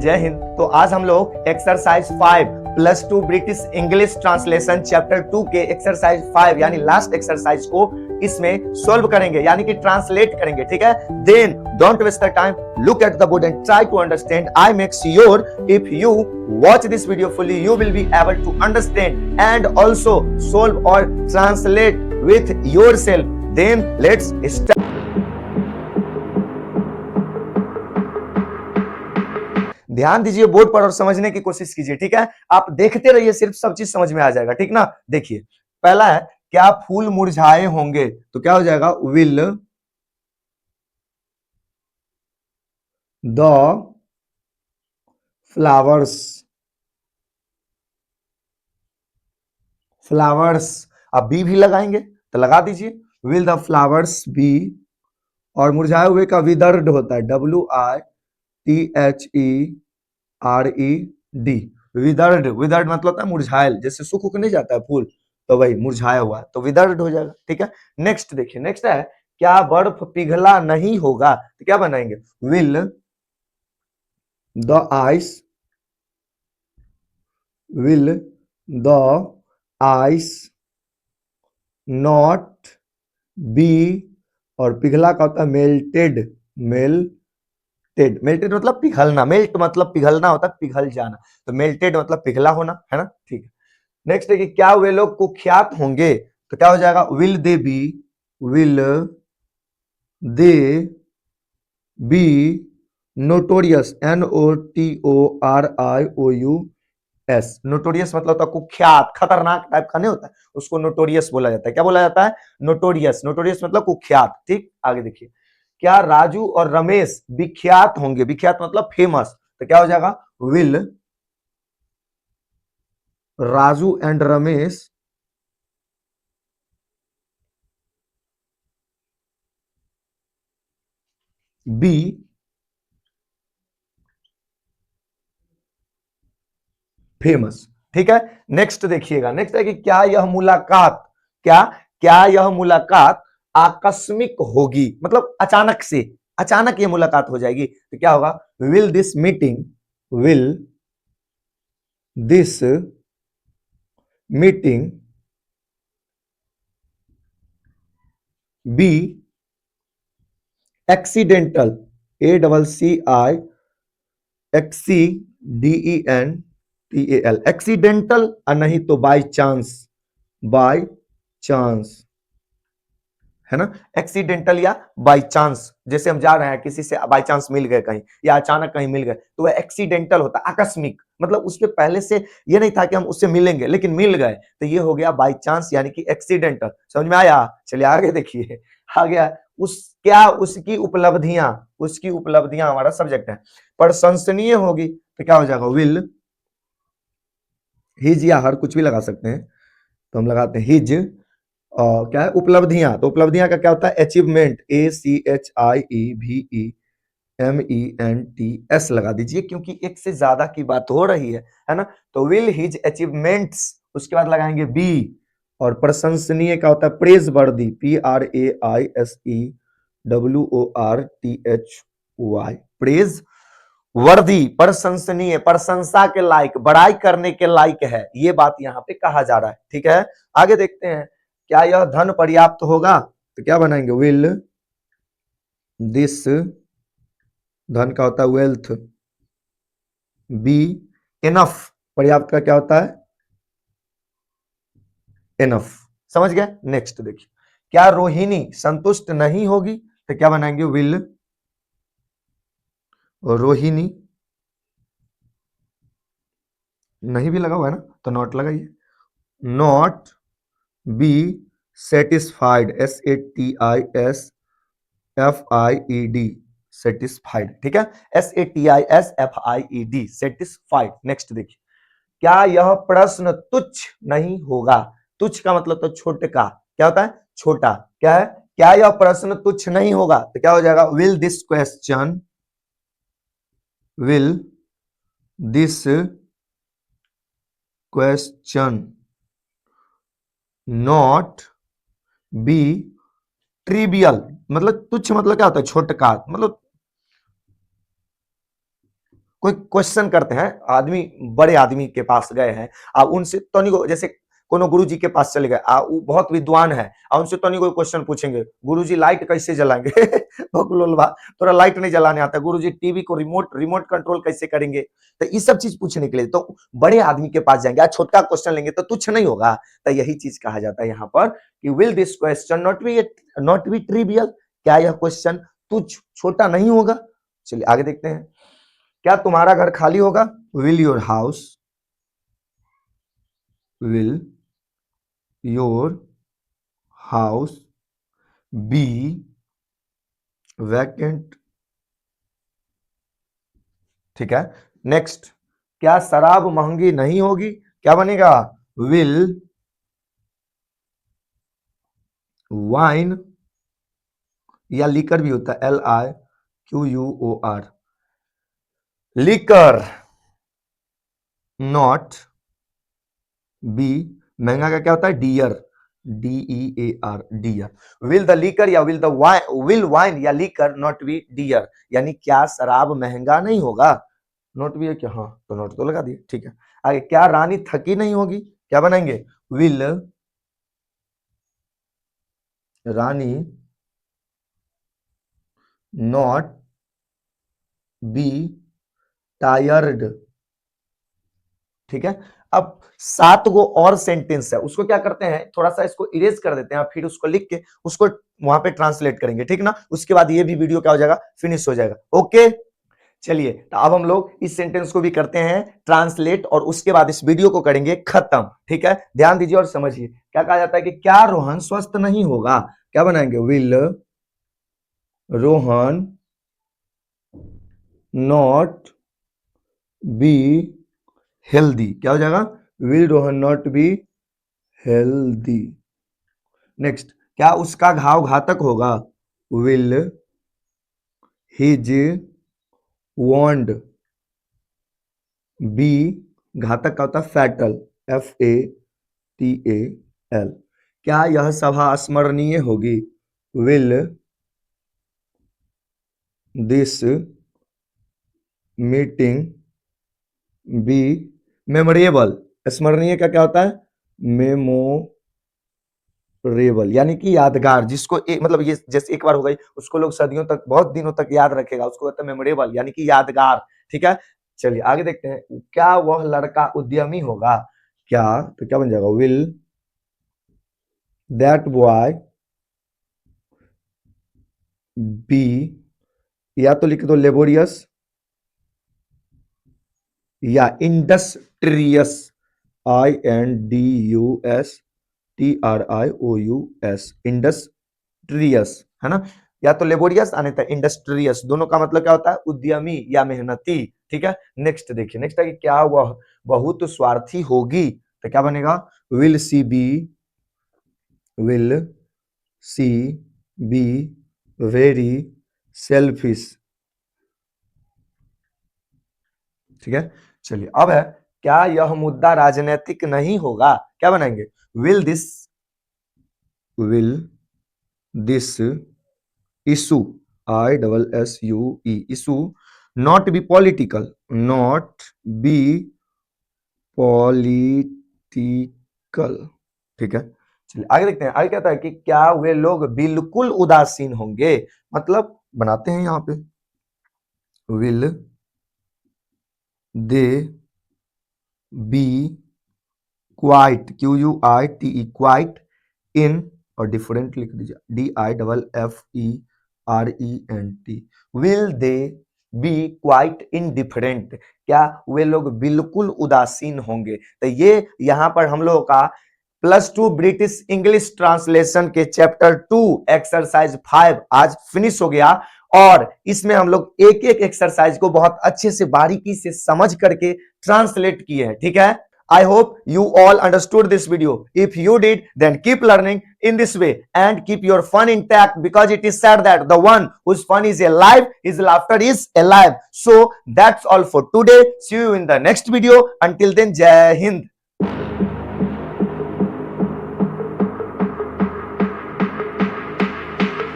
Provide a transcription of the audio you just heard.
जय हिंद। तो आज हम लोग exercise 5 +2 British English translation chapter 2 के एक्सरसाइज 5 यानी लास्ट एक्सरसाइज को इसमें सोल्व करेंगे यानी कि ट्रांसलेट करेंगे। ठीक है, then don't waste the time, look at the board and try to understand. I make sure if you watch this video fully you will be able to understand and also solve or translate with yourself. Then let's start. ध्यान दीजिए board पर और समझने की कोशिश कीजिए। ठीक है, आप देखते रहिए, सिर्फ सब चीज समझ में आ जाएगा। ठीक ना, देखिए पहला है क्या फूल मुरझाए होंगे, तो क्या हो जाएगा विल द फ्लावर्स अब बी भी लगाएंगे तो लगा दीजिए विल द फ्लावर्स बी, और मुरझाए हुए का विदर्ड होता है WITHERED। विदर्ड मतलब होता है मुरझायल, जैसे सूख उख नहीं जाता है फूल तो वही मुरझाया हुआ तो विदर्ड हो जाएगा। ठीक है, नेक्स्ट देखिए, नेक्स्ट है क्या बर्फ पिघला नहीं होगा, तो क्या बनाएंगे will the ice not be, और पिघला का होता है मेल्टेड मेल्टेड मतलब पिघलना, मेल्ट मतलब पिघलना होता है, पिघल जाना, तो मेल्टेड मतलब पिघला होना, है ना। ठीक है, नेक्स्ट है कि क्या वे लोग कुख्यात होंगे, तो क्या हो जाएगा will they B notorious NOTORIOUS। Notorious मतलब होता है कुख्यात, खतरनाक टाइप का नहीं होता है, उसको नोटोरियस बोला जाता है। क्या बोला जाता है नोटोरियस मतलब कुख्यात। ठीक, आगे देखिए क्या राजू और रमेश विख्यात होंगे, विख्यात मतलब फेमस, तो क्या हो जाएगा will Raju and Ramesh be famous. ठीक है, नेक्स्ट देखिएगा, नेक्स्ट है कि क्या यह मुलाकात आकस्मिक होगी, मतलब अचानक से, अचानक ये मुलाकात हो जाएगी, तो क्या होगा will this meeting be accidental ACCIDENTAL accidental, और नहीं तो बाय चांस, है ना। एक्सीडेंटल या बाय चांस, जैसे हम जा रहे हैं किसी से बाय चांस मिल गए कहीं या अचानक कहीं मिल गए तो वह एक्सीडेंटल होता है, आकस्मिक, मतलब उसके पहले से ये नहीं था कि हम उससे मिलेंगे लेकिन मिल गए, तो ये हो गया बाय चांस यानी कि एक्सीडेंटल। समझ में आया, चलिए आगे देखिए, आ गया उसकी उपलब्धियां हमारा सब्जेक्ट है, प्रशंसनीय होगी, तो क्या हो जाएगा विल हिज या हर कुछ भी लगा सकते हैं, तो हम लगाते हैं हिज, और क्या है उपलब्धियां, तो उपलब्धियां का क्या होता है अचीवमेंट ACHIEVEMENTS लगा दीजिए, क्योंकि एक से ज्यादा की बात हो रही है ना। तो विल हिज अचीवमेंट्स, उसके बाद लगाएंगे बी, और प्रशंसनीय का होता है प्रेज वर्दी PRAISEWORTHY, प्रेज वर्दी, प्रशंसनीय, प्रशंसा के लायक, बड़ाई करने के लायक है, ये बात यहाँ पे कहा जा रहा है। ठीक है, आगे देखते हैं क्या यह धन पर्याप्त होगा, तो क्या बनाएंगे विल दिस, धन का होता है वेल्थ, बी इनफ, पर्याप्त का क्या होता है इनफ। समझ गए, नेक्स्ट देखिए क्या रोहिणी संतुष्ट नहीं होगी, तो क्या बनाएंगे विल रोहिणी, नहीं भी लगा हुआ है ना तो नॉट लगाइए, not be satisfied SATISFIED satisfied. ठीक है, SATISFIED सेटिस्फाइड। नेक्स्ट देखिए क्या यह प्रश्न तुच्छ नहीं होगा, तुच्छ का मतलब तो छोटे का, क्या होता है छोटा, क्या है क्या यह प्रश्न तुच्छ नहीं होगा, तो क्या हो जाएगा will this question not be trivial, मतलब तुच्छ मतलब क्या होता है छोटका, मतलब कोई क्वेश्चन करते हैं, आदमी बड़े आदमी के पास गए हैं, अब उनसे तो नहीं, जैसे कोनो गुरुजी के पास चले गए, वो बहुत विद्वान है, और उनसे तो नहीं कोई क्वेश्चन पूछेंगे, गुरुजी लाइट कैसे जलाएंगे बकलोलवा, तोरा लाइट नहीं जलाने आता, गुरुजी टीवी को रिमोट कंट्रोल कैसे करेंगे, तो ये सब चीज पूछने के लिए तो बड़े आदमी के पास जाएंगे, आज छोटा क्वेश्चन लेंगे तो तुच्छ नहीं होगा। तो यही चीज कहा जाता है यहाँ पर कि will this question not be trivial, क्या यह क्वेश्चन तुच्छ छोटा नहीं होगा। चलिए आगे देखते हैं, क्या तुम्हारा घर खाली होगा, will your house be vacant, ठीक है। नेक्स्ट, क्या शराब महंगी नहीं होगी, क्या बनेगा, विल वाइन, या लीकर भी होता है, LIQUOR, लीकर नॉट बी, महंगा का क्या होता है, dear, DEAR, dear, will the liquor या विल वाइन या लीकर नॉट बी डियर, यानी क्या शराब महंगा नहीं होगा, नोट भी है क्या, हाँ तो नोट तो लगा दिए, ठीक है। आगे, क्या रानी थकी नहीं होगी, क्या बनाएंगे, will Rani not be tired, ठीक है। अब 7 गो और सेंटेंस है, उसको क्या करते हैं, थोड़ा सा इसको इरेज कर देते हैं, फिर उसको लिख के उसको वहां पे ट्रांसलेट करेंगे, ठीक ना, उसके बाद ये भी वीडियो क्या हो जाएगा, फिनिश हो जाएगा, ओके। चलिए, तो अब हम लोग इस सेंटेंस को भी करते हैं ट्रांसलेट, और उसके बाद इस वीडियो को करेंगे खत्म, ठीक है। ध्यान दीजिए और समझिए, क्या कहा जाता है कि क्या रोहन स्वस्थ नहीं होगा, क्या बनाएंगे, will Rohan not be healthy, क्या हो जाएगा, will Rohan not be healthy. Next, क्या उसका घाव घातक होगा, विल हिज वॉन्ड बी, घातक का होता है फैटल, FATAL, क्या यह सभा स्मरणीय होगी, will this meeting be memorable, स्मरणीय का क्या होता है, मेमोरेबल, यानी कि यादगार, जिसको मतलब ये जैसे एक बार हो गई उसको लोग सदियों तक, बहुत दिनों तक याद रखेगा, उसको कहते हैं मेमोरेबल, यानी कि यादगार, ठीक है। चलिए आगे देखते हैं, क्या वह लड़का उद्यमी होगा, क्या, तो क्या बन जाएगा, विल दैट बॉय बी, या तो लिख दो लेबोरियस या इंडस्ट्रियस, INDUSTRIOUS, इंडस्ट्रियस, है ना, या तो लेबोरियस आने था इंडस्ट्रियस, दोनों का मतलब क्या होता है, उद्यमी या मेहनती, ठीक है। नेक्स्ट देखिए, नेक्स्ट है कि क्या वह बहुत स्वार्थी होगी, तो क्या बनेगा, will she be very selfish, ठीक है। चलिए अब है, क्या यह मुद्दा राजनीतिक नहीं होगा, क्या बनाएंगे, will this issue, ISSUE, issue not be political, ठीक है। चलिए आगे देखते हैं, आगे कहता है कि क्या वे लोग बिल्कुल उदासीन होंगे, मतलब बनाते हैं यहां पे, will they be quite, QUITE, quite in, और डिफरेंट लिख दीजिए, DIFFERENT, will they be quite indifferent, क्या वे लोग बिल्कुल उदासीन होंगे। तो ये यहाँ पर हम लोगों का +2 ब्रिटिश इंग्लिश ट्रांसलेशन के चैप्टर 2 एक्सरसाइज 5 आज फिनिश हो गया, और इसमें हम लोग एक एक एक्सरसाइज को बहुत अच्छे से बारीकी से समझ करके ट्रांसलेट किए हैं, ठीक है। I hope you all understood this video. If you did, then keep learning in this way and keep your fun intact, because it is said that the one whose fun is alive, his laughter is alive. So that's all for today. See you in the next video. Until then, Jai Hind.